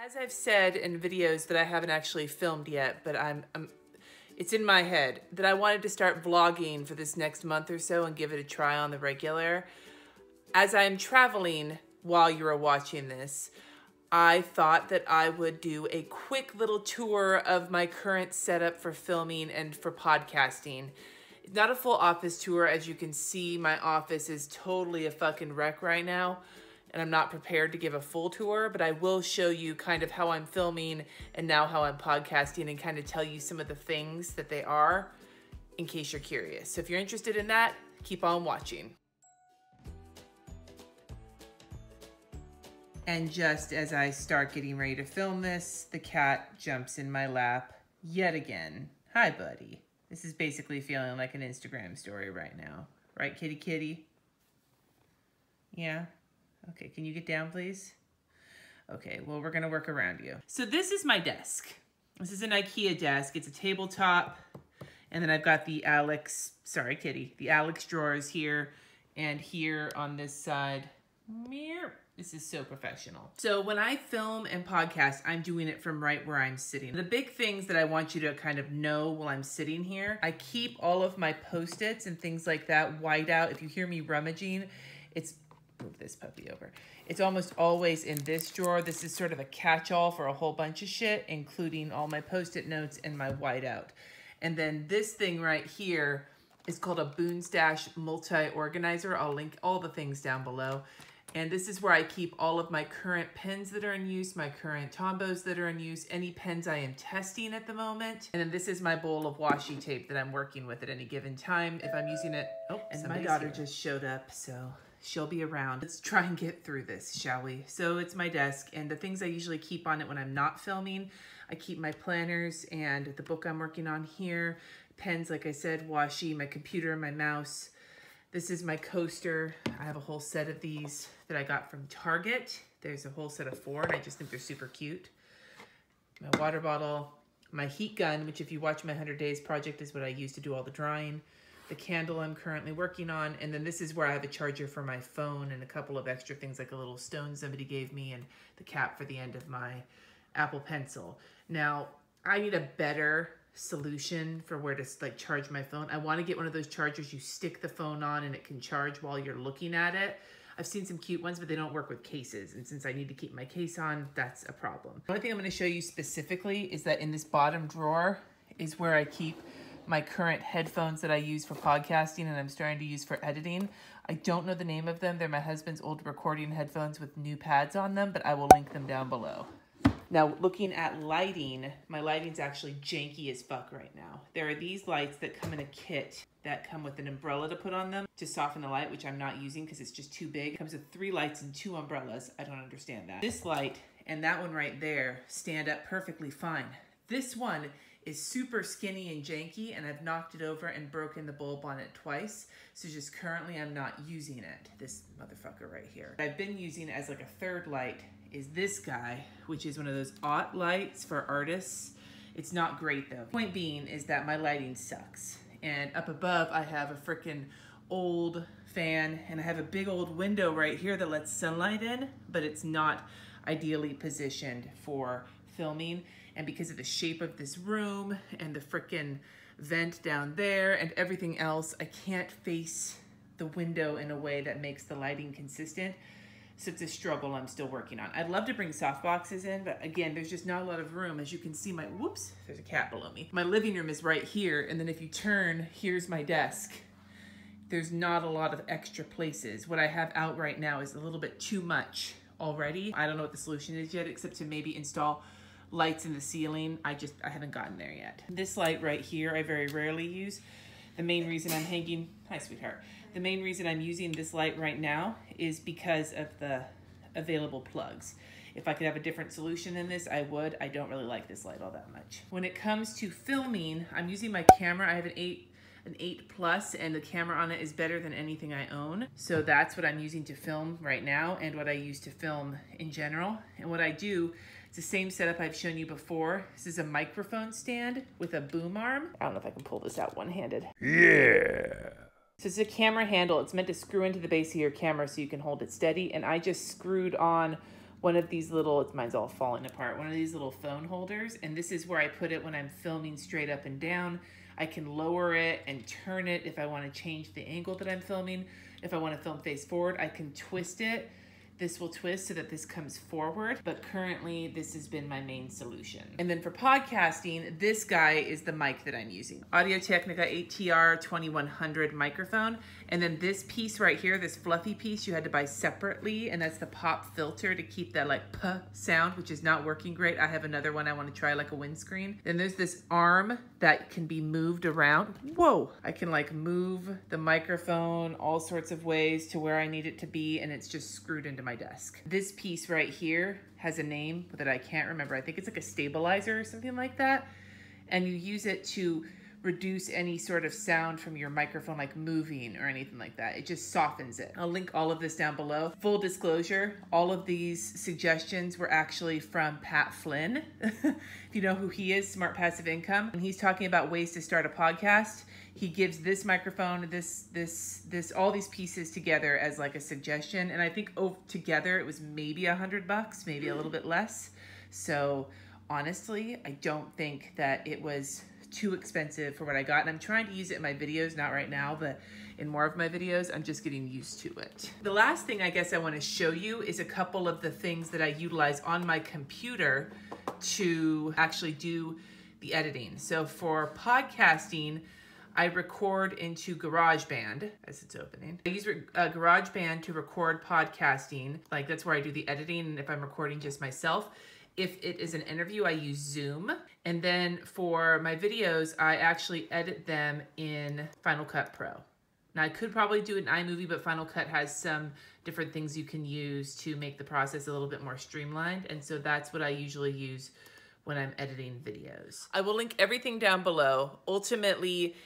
As I've said in videos that I haven't actually filmed yet, but it's in my head that I wanted to start vlogging for this next month or so and give it a try on the regular. As I'm traveling while you are watching this, I thought that I would do a quick little tour of my current setup for filming and for podcasting. It's not a full office tour. As you can see, my office is totally a fucking wreck right now, and I'm not prepared to give a full tour, but I will show you kind of how I'm filming and now how I'm podcasting and kind of tell you some of the things that they are in case you're curious. So if you're interested in that, keep on watching. And just as I start getting ready to film this, the cat jumps in my lap yet again. Hi, buddy. This is basically feeling like an Instagram story right now. Right, kitty kitty? Yeah? Okay, can you get down, please? Okay, well, we're gonna work around you. So this is my desk. This is an IKEA desk. It's a tabletop. And then I've got the Alex, sorry, kitty, the Alex drawers here and here on this side. This is so professional. So when I film and podcast, I'm doing it from right where I'm sitting. The big things that I want you to kind of know while I'm sitting here, I keep all of my Post-its and things like that white out. If you hear me rummaging, move this puppy over. It's almost always in this drawer. This is sort of a catch-all for a whole bunch of shit, including all my Post-it notes and my whiteout. And then this thing right here is called a Boonstash multi-organizer. I'll link all the things down below. And this is where I keep all of my current pens that are in use, my current Tombos that are in use, any pens I am testing at the moment. And then this is my bowl of washi tape that I'm working with at any given time. If I'm using it, and my daughter just showed up, so she'll be around. Let's try and get through this, shall we? So it's my desk, and the things I usually keep on it when I'm not filming, I keep my planners and the book I'm working on here, pens, like I said, washi, my computer, my mouse. This is my coaster. I have a whole set of these that I got from Target. There's a whole set of 4, and I just think they're super cute. My water bottle, my heat gun, which if you watch my 100 Days project is what I use to do all the drying. The candle I'm currently working on, and then this is where I have a charger for my phone and a couple of extra things like a little stone somebody gave me and the cap for the end of my Apple Pencil. Now, I need a better solution for where to like charge my phone. I want to get one of those chargers you stick the phone on and it can charge while you're looking at it. I've seen some cute ones, but they don't work with cases. And since I need to keep my case on, that's a problem. The only thing I'm going to show you specifically is that in this bottom drawer is where I keep my current headphones that I use for podcasting and I'm starting to use for editing. I don't know the name of them. They're my husband's old recording headphones with new pads on them, but I will link them down below. Now, looking at lighting, my lighting's actually janky as fuck right now. There are these lights that come in a kit that come with an umbrella to put on them to soften the light, which I'm not using because it's just too big. It comes with 3 lights and 2 umbrellas. I don't understand that. This light and that one right there stand up perfectly fine. This one is super skinny and janky, and I've knocked it over and broken the bulb on it twice. So just currently I'm not using it. This motherfucker right here. I've been using as like a third light is this guy, which is one of those aught lights for artists. It's not great though. Point being is that my lighting sucks. And up above I have a freaking old fan, and I have a big old window right here that lets sunlight in, but it's not ideally positioned for filming. And because of the shape of this room and the frickin' vent down there and everything else, I can't face the window in a way that makes the lighting consistent. So it's a struggle I'm still working on. I'd love to bring soft boxes in, but again, there's just not a lot of room. As you can see, whoops, there's a cat below me. My living room is right here, and then if you turn, here's my desk. There's not a lot of extra places. What I have out right now is a little bit too much already. I don't know what the solution is yet, except to maybe install lights in the ceiling. I haven't gotten there yet. This light right here, I very rarely use. The main reason I'm hanging, hi sweetheart. The main reason I'm using this light right now is because of the available plugs. If I could have a different solution than this, I would. I don't really like this light all that much. When it comes to filming, I'm using my camera. I have an 8 Plus, and the camera on it is better than anything I own. So that's what I'm using to film right now and what I use to film in general. And what I do, it's the same setup I've shown you before. This is a microphone stand with a boom arm. I don't know if I can pull this out one-handed. Yeah. So it's a camera handle. It's meant to screw into the base of your camera so you can hold it steady. And I just screwed on one of these little, mine's all falling apart, one of these little phone holders, and this is where I put it when I'm filming straight up and down. I can lower it and turn it if I want to change the angle that I'm filming. If I want to film face forward, I can twist it. This will twist so that this comes forward, but currently this has been my main solution. And then for podcasting, this guy is the mic that I'm using. Audio-Technica 8TR 2100 microphone. And then this piece right here, this fluffy piece, you had to buy separately, and that's the pop filter to keep that like puh sound, which is not working great. I have another one I want to try, like a windscreen. Then there's this arm that can be moved around. Whoa! I can like move the microphone all sorts of ways to where I need it to be, and it's just screwed into my desk. This piece right here has a name that I can't remember. I think it's like a stabilizer or something like that. And you use it to reduce any sort of sound from your microphone, like moving or anything like that. It just softens it. I'll link all of this down below. Full disclosure, all of these suggestions were actually from Pat Flynn. If you know who he is, Smart Passive Income. When he's talking about ways to start a podcast, he gives this microphone, all these pieces together as like a suggestion. And I think together it was maybe $100, maybe a little bit less. So honestly, I don't think that it was too expensive for what I got. And I'm trying to use it in my videos, not right now, but in more of my videos, I'm just getting used to it. The last thing I guess I want to show you is a couple of the things that I utilize on my computer to actually do the editing. So for podcasting, I record into GarageBand as it's opening. I use GarageBand to record podcasting. Like that's where I do the editing, and if I'm recording just myself. If it is an interview, I use Zoom. And then for my videos, I actually edit them in Final Cut Pro. Now I could probably do it in iMovie, but Final Cut has some different things you can use to make the process a little bit more streamlined. And so that's what I usually use when I'm editing videos. I will link everything down below. Ultimately,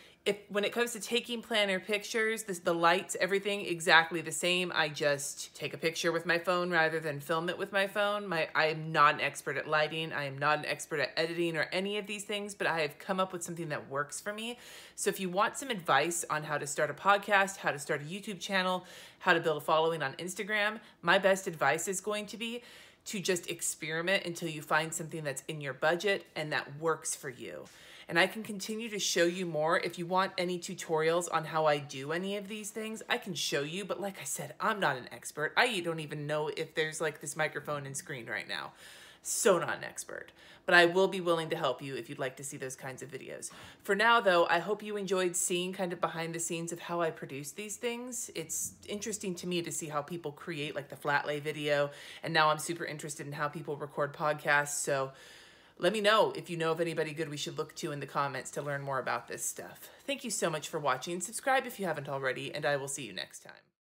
when it comes to taking planner pictures, the lights, everything exactly the same. I just take a picture with my phone rather than film it with my phone. I am not an expert at lighting. I am not an expert at editing or any of these things, but I have come up with something that works for me. So if you want some advice on how to start a podcast, how to start a YouTube channel, how to build a following on Instagram, my best advice is going to be to just experiment until you find something that's in your budget and that works for you. And I can continue to show you more. If you want any tutorials on how I do any of these things, I can show you. But like I said, I'm not an expert. I don't even know if there's like this microphone and screen right now. So not an expert. But I will be willing to help you if you'd like to see those kinds of videos. For now though, I hope you enjoyed seeing kind of behind the scenes of how I produce these things. It's interesting to me to see how people create like the flat lay video. And now I'm super interested in how people record podcasts. So let me know if you know of anybody good we should look to in the comments to learn more about this stuff. Thank you so much for watching. Subscribe if you haven't already, and I will see you next time.